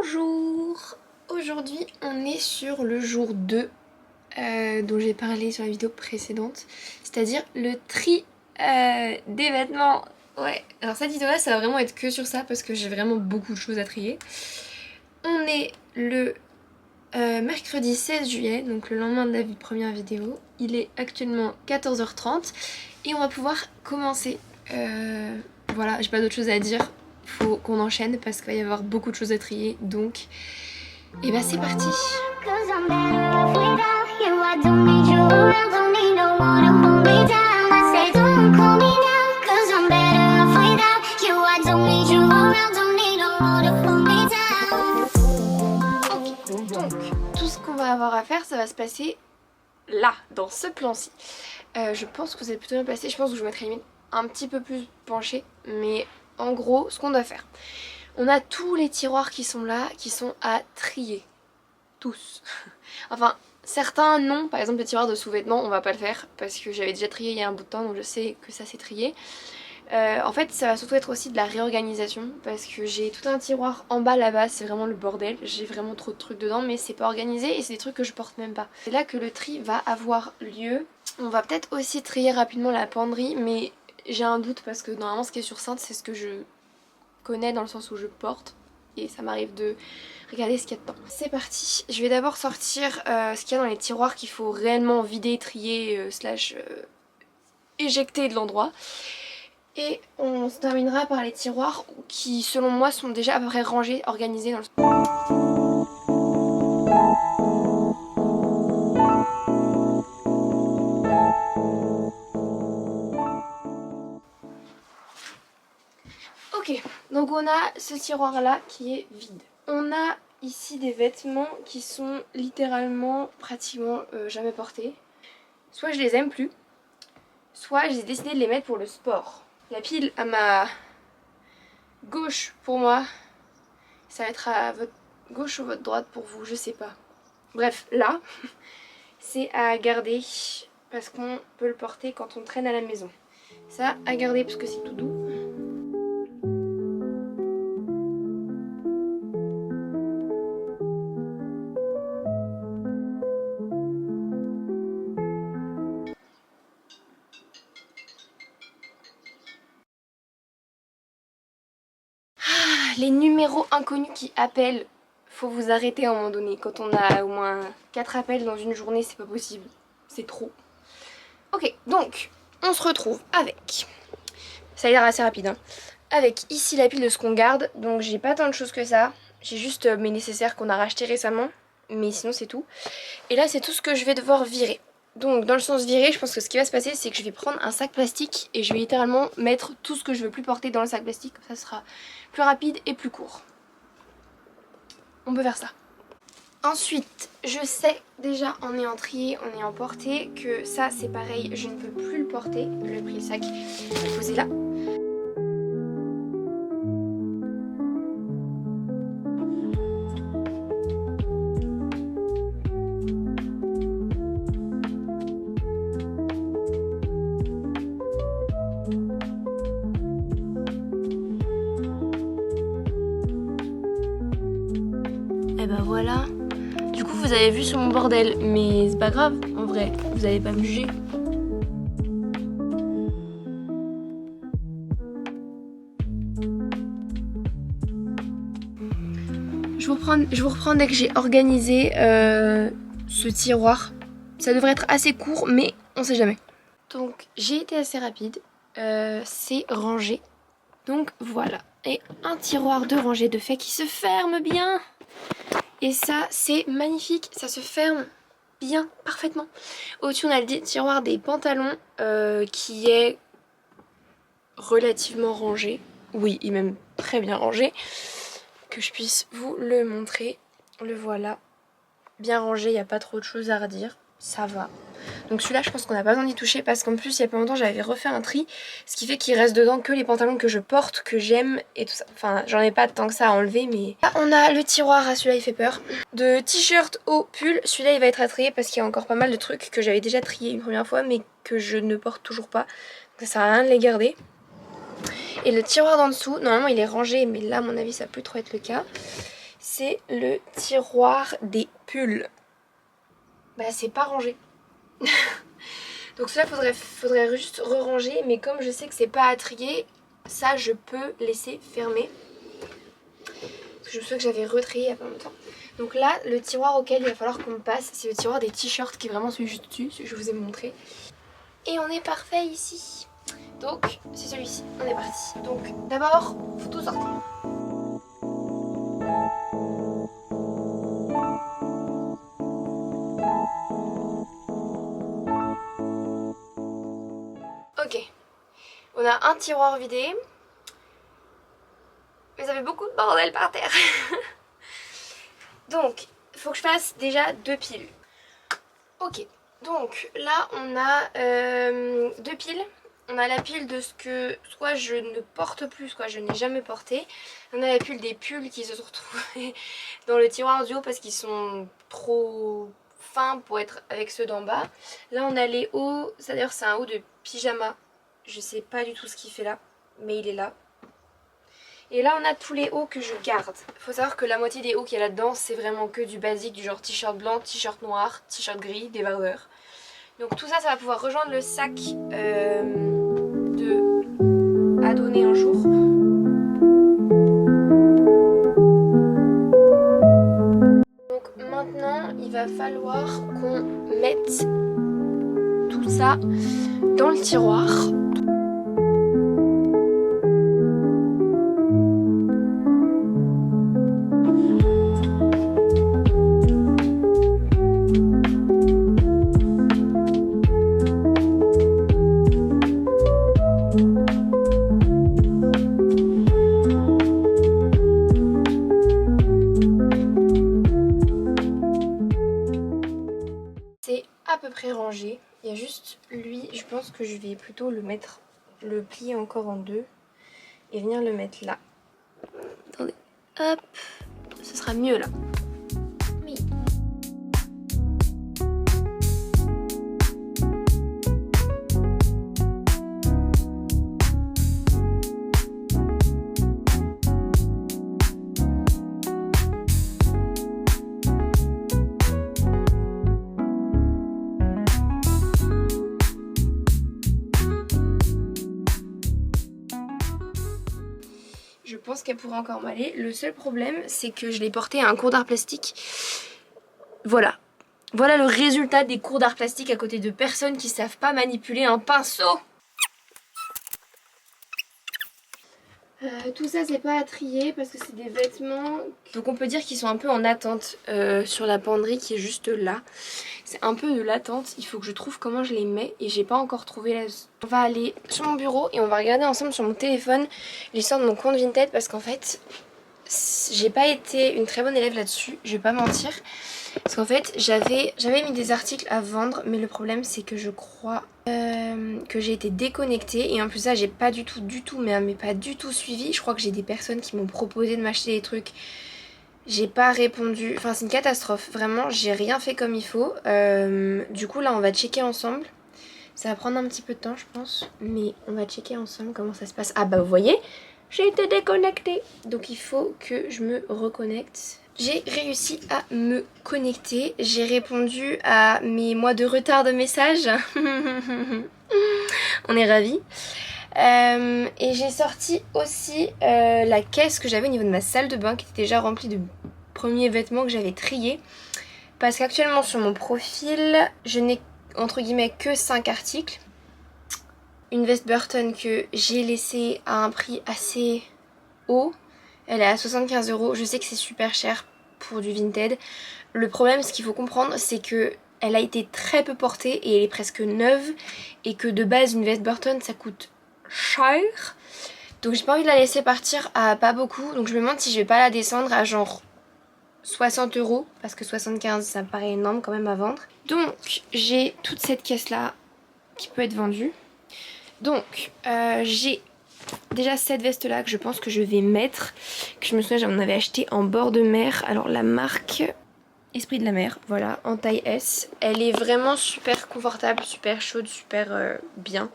Bonjour! Aujourd'hui on est sur le jour 2 dont j'ai parlé sur la vidéo précédente, c'est-à-dire le tri des vêtements. Ouais, alors cette vidéo là ça va vraiment être que sur ça parce que j'ai vraiment beaucoup de choses à trier. On est le mercredi 16 juillet, donc le lendemain de la première vidéo. Il est actuellement 14h30 et on va pouvoir commencer. Voilà, j'ai pas d'autre chose à dire. Faut qu'on enchaîne parce qu'il va y avoir beaucoup de choses à trier, donc et bah c'est parti. Ok, donc tout ce qu'on va avoir à faire, ça va se passer là, dans ce plan-ci. Je pense que vous allez plutôt bien passer, je pense que je mettrai limite un petit peu plus penché, mais en gros, ce qu'on doit faire, on a tous les tiroirs qui sont là, qui sont à trier. Tous. Enfin, certains non, par exemple le tiroir de sous-vêtements, on va pas le faire parce que j'avais déjà trié il y a un bout de temps, donc je sais que ça c'est trié. En fait, ça va surtout être aussi de la réorganisation parce que j'ai tout un tiroir en bas là-bas, c'est vraiment le bordel. J'ai vraiment trop de trucs dedans, mais c'est pas organisé et c'est des trucs que je porte même pas. C'est là que le tri va avoir lieu. On va peut-être aussi trier rapidement la penderie, mais j'ai un doute parce que normalement ce qui est sur cintre, c'est ce que je connais dans le sens où je porte. Et ça m'arrive de regarder ce qu'il y a dedans. C'est parti. Je vais d'abord sortir ce qu'il y a dans les tiroirs qu'il faut réellement vider, trier, slash éjecter de l'endroit. Et on se terminera par les tiroirs qui selon moi sont déjà à peu près rangés, organisés dans le... Ok, donc on a ce tiroir là qui est vide. On a ici des vêtements qui sont littéralement pratiquement jamais portés. Soit je les aime plus, soit j'ai décidé de les mettre pour le sport. La pile à ma gauche pour moi, ça va être à votre gauche ou votre droite pour vous, je sais pas. Bref, là, c'est à garder parce qu'on peut le porter quand on traîne à la maison. Ça, à garder parce que c'est tout doux. Les numéros inconnus qui appellent, faut vous arrêter à un moment donné. Quand on a au moins 4 appels dans une journée, c'est pas possible. C'est trop. Ok, donc, on se retrouve avec... Ça a l'air assez rapide, hein. Avec ici la pile de ce qu'on garde. Donc j'ai pas tant de choses que ça. J'ai juste mes nécessaires qu'on a rachetés récemment. Mais sinon c'est tout. Et là c'est tout ce que je vais devoir virer. Donc dans le sens virer, je pense que ce qui va se passer, c'est que je vais prendre un sac plastique et je vais littéralement mettre tout ce que je veux plus porter dans le sac plastique. Comme ça sera plus rapide et plus court. On peut faire ça. Ensuite, je sais déjà en ayant trié, en ayant porté, que ça c'est pareil, je ne peux plus le porter. J'ai pris le sac, je l'ai posé là. Et bah voilà. Du coup vous avez vu sur mon bordel, mais c'est pas grave en vrai, vous allez pas me juger. Je vous reprends dès que j'ai organisé ce tiroir. Ça devrait être assez court, mais on sait jamais. Donc j'ai été assez rapide, c'est rangé. Donc voilà, et un tiroir de rangée de fait qui se ferme bien. Et ça c'est magnifique, ça se ferme bien, parfaitement. Au-dessus on a le tiroir des pantalons qui est relativement rangé. Oui, il est même très bien rangé. Que je puisse vous le montrer. Le voilà. Bien rangé, il n'y a pas trop de choses à redire. Ça va. Donc celui-là, je pense qu'on n'a pas besoin d'y toucher parce qu'en plus, il y a pas longtemps, j'avais refait un tri. Ce qui fait qu'il reste dedans que les pantalons que je porte, que j'aime et tout ça. Enfin, j'en ai pas tant que ça à enlever, mais... Là, on a le tiroir, à celui-là, il fait peur. De t-shirt au pull, celui-là, il va être à trier parce qu'il y a encore pas mal de trucs que j'avais déjà triés une première fois, mais que je ne porte toujours pas. Donc ça sert à rien de les garder. Et le tiroir d'en dessous, normalement, il est rangé, mais là, à mon avis, ça peut trop être le cas. c'est le tiroir des pulls. Bah c'est pas rangé. Donc cela faudrait juste re-ranger, mais comme je sais que c'est pas à trier, ça je peux laisser fermer. Parce que je me souviens que j'avais retrié il y a pas longtemps. Donc là, le tiroir auquel il va falloir qu'on passe, c'est le tiroir des t-shirts qui est vraiment celui juste dessus, celui que je vous ai montré. Et on est parfait ici. Donc c'est celui-ci, on est parti. Donc d'abord, faut tout sortir. Ok, on a un tiroir vidé. Mais ça fait beaucoup de bordel par terre. Donc, il faut que je fasse déjà 2 piles. Ok, donc là on a 2 piles. On a la pile de ce que soit je ne porte plus, soit je n'ai jamais porté. On a la pile des pulls qui se sont retrouvés dans le tiroir du haut parce qu'ils sont trop fins pour être avec ceux d'en bas. Là on a les hauts, ça d'ailleurs c'est un haut de pyjama. Je sais pas du tout ce qu'il fait là, mais il est là. Et là on a tous les hauts que je garde. Faut savoir que la moitié des hauts qu'il y a là-dedans c'est vraiment que du basique, du genre t-shirt blanc, t-shirt noir, t-shirt gris, débardeur. Donc tout ça, ça va pouvoir rejoindre le sac à donner un jour. Donc maintenant il va falloir qu'on mette tout ça dans le tiroir. Rangé. Il y a juste lui, je pense que je vais plutôt le plier encore en deux et venir le mettre là. Attendez, hop, ce sera mieux là. Oui. Je pense qu'elle pourrait encore m'aller. Le seul problème, c'est que je l'ai porté à un cours d'art plastique. Voilà. Voilà le résultat des cours d'art plastique à côté de personnes qui savent pas manipuler un pinceau. Tout ça c'est pas à trier parce que c'est des vêtements. Donc on peut dire qu'ils sont un peu en attente sur la penderie qui est juste là. C'est un peu de l'attente, il faut que je trouve comment je les mets et j'ai pas encore trouvé la... On va aller sur mon bureau et on va regarder ensemble sur mon téléphone l'histoire de mon compte Vinted parce qu'en fait j'ai pas été une très bonne élève là-dessus, je vais pas mentir. Parce qu'en fait j'avais mis des articles à vendre mais le problème c'est que je crois que j'ai été déconnectée et en plus ça j'ai pas du tout mais pas du tout suivi. Je crois que j'ai des personnes qui m'ont proposé de m'acheter des trucs. J'ai pas répondu, enfin c'est une catastrophe, vraiment j'ai rien fait comme il faut. Du coup là on va checker ensemble. Ça va prendre un petit peu de temps je pense, mais on va checker ensemble comment ça se passe. Ah bah vous voyez, j'ai été déconnectée. Donc il faut que je me reconnecte. J'ai réussi à me connecter, j'ai répondu à mes mois de retard de messages. On est ravis. Et j'ai sorti aussi la caisse que j'avais au niveau de ma salle de bain qui était déjà remplie de premiers vêtements que j'avais triés. Parce qu'actuellement sur mon profil, je n'ai entre guillemets que 5 articles. Une veste Burton que j'ai laissée à un prix assez haut. Elle est à 75 €. Je sais que c'est super cher pour du Vinted. Le problème, ce qu'il faut comprendre, c'est que elle a été très peu portée et elle est presque neuve. Et que de base, une veste Burton, ça coûte cher. Donc j'ai pas envie de la laisser partir à pas beaucoup. Donc je me demande si je vais pas la descendre à genre 60 €. Parce que 75, ça me paraît énorme quand même à vendre. Donc j'ai toute cette caisse là qui peut être vendue. Donc j'ai déjà cette veste là que je pense que je vais mettre, que je me souviens j'en avais acheté en bord de mer. Alors la marque Esprit de la mer, voilà, en taille S. Elle est vraiment super confortable, super chaude, super bien.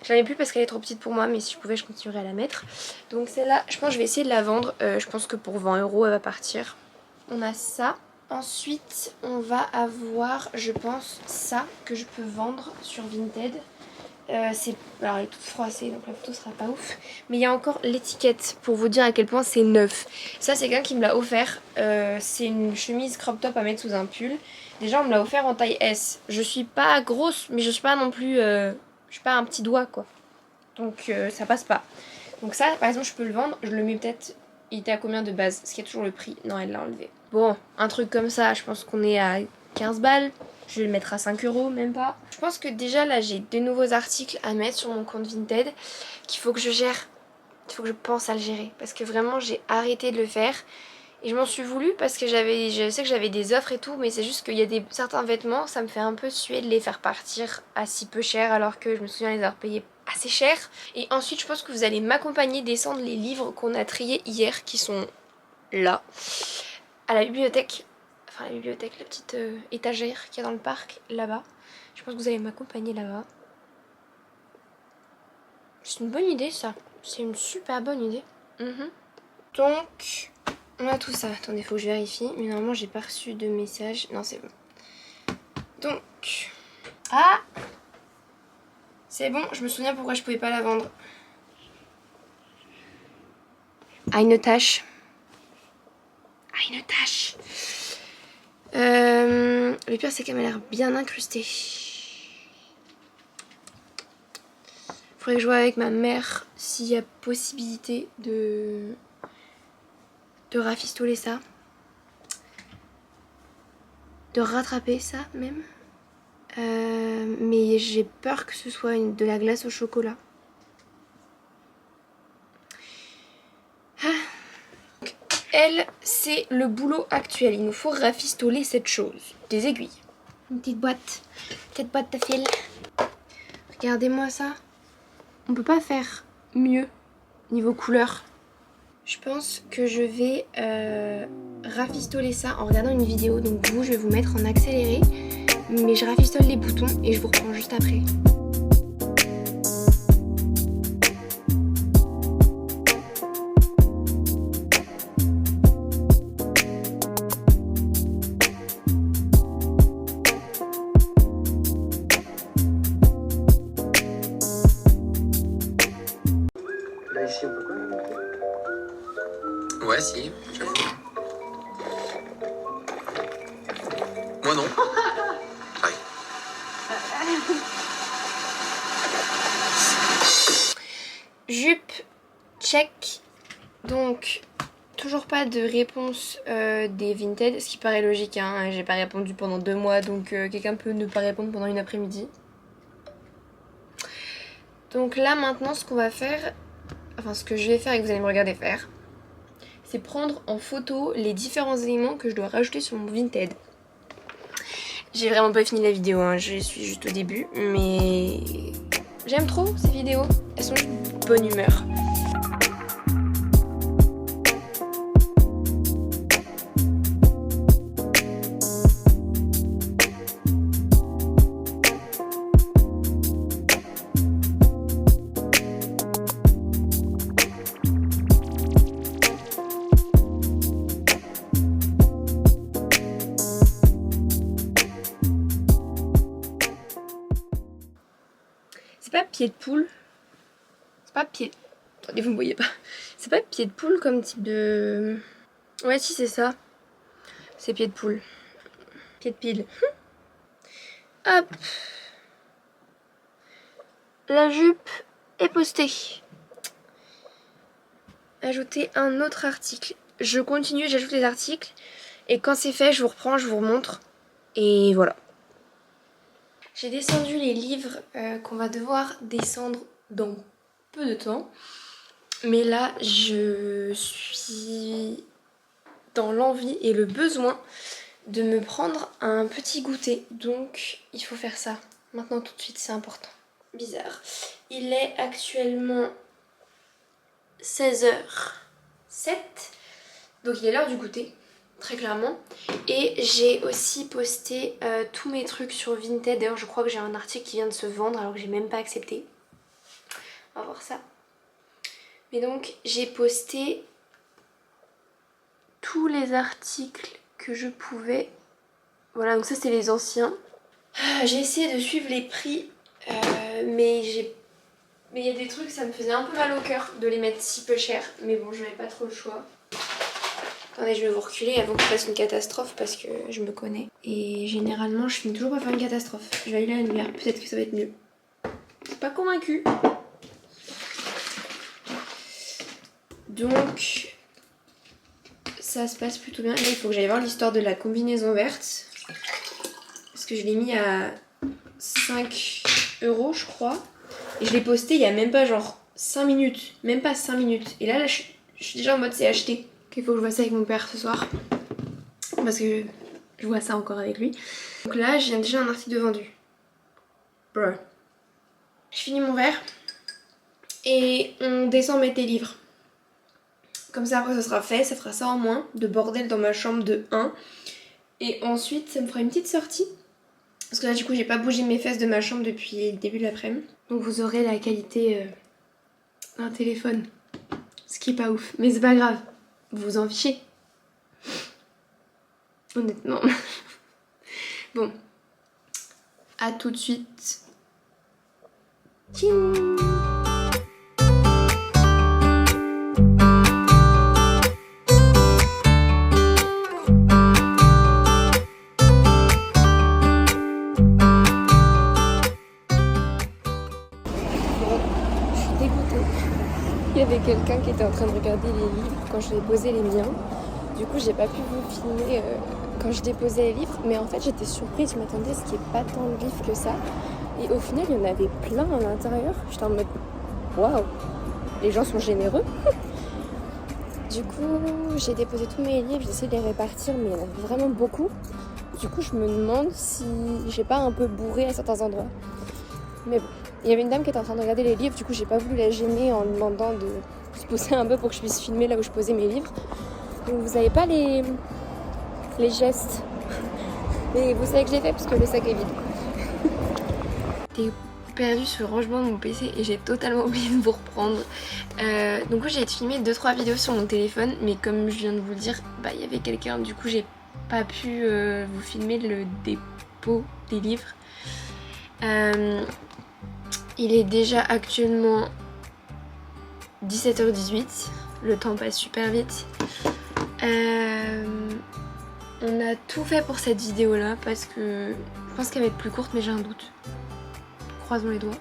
J'en ai plus parce qu'elle est trop petite pour moi, mais si je pouvais je continuerais à la mettre. Donc celle-là, je pense que je vais essayer de la vendre. Je pense que pour 20 € elle va partir. On a ça. Ensuite on va avoir, je pense, ça que je peux vendre sur Vinted. Alors elle est toute froissée donc la photo sera pas ouf. Mais il y a encore l'étiquette pour vous dire à quel point c'est neuf. Ça c'est quelqu'un qui me l'a offert. C'est une chemise crop top à mettre sous un pull. Déjà on me l'a offert en taille S. Je suis pas grosse mais je suis pas non plus... je suis pas un petit doigt quoi. Donc ça passe pas. Donc ça par exemple je peux le vendre. Je le mets peut-être... Il était à combien de base? Est-ce qu'il y a toujours le prix? Non elle l'a enlevé. Bon un truc comme ça je pense qu'on est à 15 balles. Je vais le mettre à 5 €, même pas. Je pense que déjà là j'ai de nouveaux articles à mettre sur mon compte Vinted qu'il faut que je gère. Il faut que je pense à le gérer. Parce que vraiment j'ai arrêté de le faire. Et je m'en suis voulu parce que je sais que j'avais des offres et tout. Mais c'est juste qu'il y a certains vêtements, ça me fait un peu suer de les faire partir à si peu cher. Alors que je me souviens les avoir payés assez cher. Et ensuite je pense que vous allez m'accompagner descendre les livres qu'on a triés hier. Qui sont là. À la bibliothèque. Enfin la bibliothèque, la petite étagère qu'il y a dans le parc, là-bas. Je pense que vous allez m'accompagner là-bas. C'est une bonne idée ça. C'est une super bonne idée. Donc, on a tout ça. Attendez, faut que je vérifie. Mais normalement, j'ai pas reçu de message. Non, c'est bon. Donc... Ah! C'est bon, je me souviens pourquoi je pouvais pas la vendre. Ah, une tache. Ah, une tache. Le pire c'est qu'elle m'a l'air bien incrustée. Faudrait que je vois avec ma mère s'il y a possibilité de rafistoler ça. De rattraper ça même. Mais j'ai peur que ce soit de la glace au chocolat. Donc, elle, c'est le boulot actuel. Il nous faut rafistoler cette chose. Des aiguilles. Une petite boîte à fil. Regardez-moi ça. On peut pas faire mieux niveau couleur. Je pense que je vais rafistoler ça en regardant une vidéo. Donc vous, je vais vous mettre en accéléré. Mais je rafistole les boutons et je vous reprends juste après. Là ici on peut pas. Ouais, si, j'avoue. Moi non. Ouais. Jupe, check. Donc, toujours pas de réponse des Vinted, ce qui paraît logique, hein. J'ai pas répondu pendant 2 mois, donc quelqu'un peut ne pas répondre pendant une après-midi. Donc là maintenant ce qu'on va faire, enfin ce que je vais faire et que vous allez me regarder faire, c'est prendre en photo les différents éléments que je dois rajouter sur mon Vinted. J'ai vraiment pas fini la vidéo, hein. Je suis juste au début, mais j'aime trop ces vidéos, elles sont juste de bonne humeur. C'est pas pied de poule. C'est pas pied... Attendez, vous me voyez pas. C'est pas pied de poule comme type de... Ouais, si, c'est ça. C'est pied de poule. Pied de pile. Hop. La jupe est postée. Ajouter un autre article. Je continue, j'ajoute les articles. Et quand c'est fait, je vous reprends, je vous remontre. Et voilà. J'ai descendu les livres qu'on va devoir descendre dans peu de temps. Mais là, je suis dans l'envie et le besoin de me prendre un petit goûter. Donc, il faut faire ça. Maintenant, tout de suite, c'est important. Bizarre. Il est actuellement 16h07. Donc, il est l'heure du goûter. Très clairement. Et j'ai aussi posté tous mes trucs sur Vinted. D'ailleurs je crois que j'ai un article qui vient de se vendre alors que j'ai même pas accepté. On va voir ça. Mais donc j'ai posté tous les articles que je pouvais. Voilà, donc ça c'est les anciens. J'ai essayé de suivre les prix, mais il y a des trucs, ça me faisait un peu mal au cœur de les mettre si peu cher. Mais bon, je n'avais pas trop le choix. Attendez, je vais vous reculer avant que je fasse une catastrophe parce que je me connais. Et généralement, je finis toujours par faire une catastrophe. Je vais aller à l'univers, peut-être que ça va être mieux. Je suis pas convaincue. Donc, ça se passe plutôt bien. Là, il faut que j'aille voir l'histoire de la combinaison verte. Parce que je l'ai mis à 5 € je crois. Et je l'ai posté il y a même pas genre 5 minutes. Même pas 5 minutes. Et là je suis déjà en mode c'est acheté. Il faut que je vois ça avec mon père ce soir. Parce que je vois ça encore avec lui. Donc là, j'ai déjà un article de vendu. Bruh. Je finis mon verre. Et on descend mettre des livres. Comme ça après ça sera fait. Ça fera ça en moins. De bordel dans ma chambre de 1. Et ensuite ça me fera une petite sortie. Parce que là du coup j'ai pas bougé mes fesses de ma chambre depuis le début de l'après-midi. Donc vous aurez la qualité d'un téléphone. Ce qui est pas ouf. Mais c'est pas grave. Vous vous en fichez. Honnêtement. Bon. À tout de suite. Tching. Il y avait quelqu'un qui était en train de regarder les livres quand je déposais les miens. Du coup, j'ai pas pu vous filmer quand je déposais les livres. Mais en fait, j'étais surprise. Je m'attendais à ce qu'il n'y ait pas tant de livres que ça. Et au final, il y en avait plein à l'intérieur. J'étais en mode waouh, les gens sont généreux. Du coup, j'ai déposé tous mes livres. J'ai essayé de les répartir, mais il y en avait vraiment beaucoup. Du coup, je me demande si j'ai pas un peu bourré à certains endroits. Mais bon. Il y avait une dame qui était en train de regarder les livres, du coup j'ai pas voulu la gêner en lui demandant de se poser un peu pour que je puisse filmer là où je posais mes livres. Donc vous avez pas les gestes, mais vous savez que je l'ai fait parce que le sac est vide. J'étais perdue sur le rangement de mon PC et j'ai totalement oublié de vous reprendre. Donc j'ai filmé 2-3 vidéos sur mon téléphone, mais comme je viens de vous le dire, bah il y avait quelqu'un, du coup j'ai pas pu vous filmer le dépôt des livres. Il est déjà actuellement 17h18, le temps passe super vite. On a tout fait pour cette vidéo là parce que je pense qu'elle va être plus courte mais j'ai un doute. Croisons les doigts.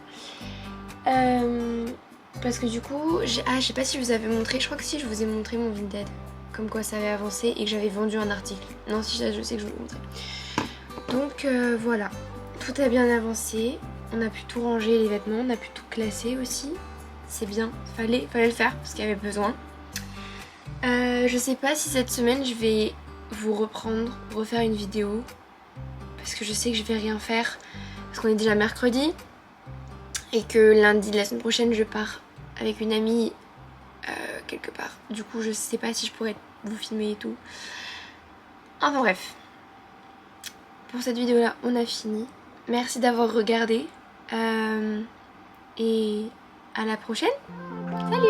Parce que du coup, je sais pas si je vous avais montré, je crois que si je vous ai montré mon Vinted. Comme quoi ça avait avancé et que j'avais vendu un article. Non, si je sais que je vous l'ai montré. Donc voilà, tout a bien avancé. On a pu tout ranger les vêtements, on a pu tout classer aussi. C'est bien, fallait le faire parce qu'il y avait besoin. Je sais pas si cette semaine je vais vous refaire une vidéo. Parce que je sais que je vais rien faire. Parce qu'on est déjà mercredi. Et que lundi de la semaine prochaine je pars avec une amie quelque part. Du coup je sais pas si je pourrais vous filmer et tout. Enfin bref. Pour cette vidéo là on a fini. Merci d'avoir regardé. Et à la prochaine. Salut!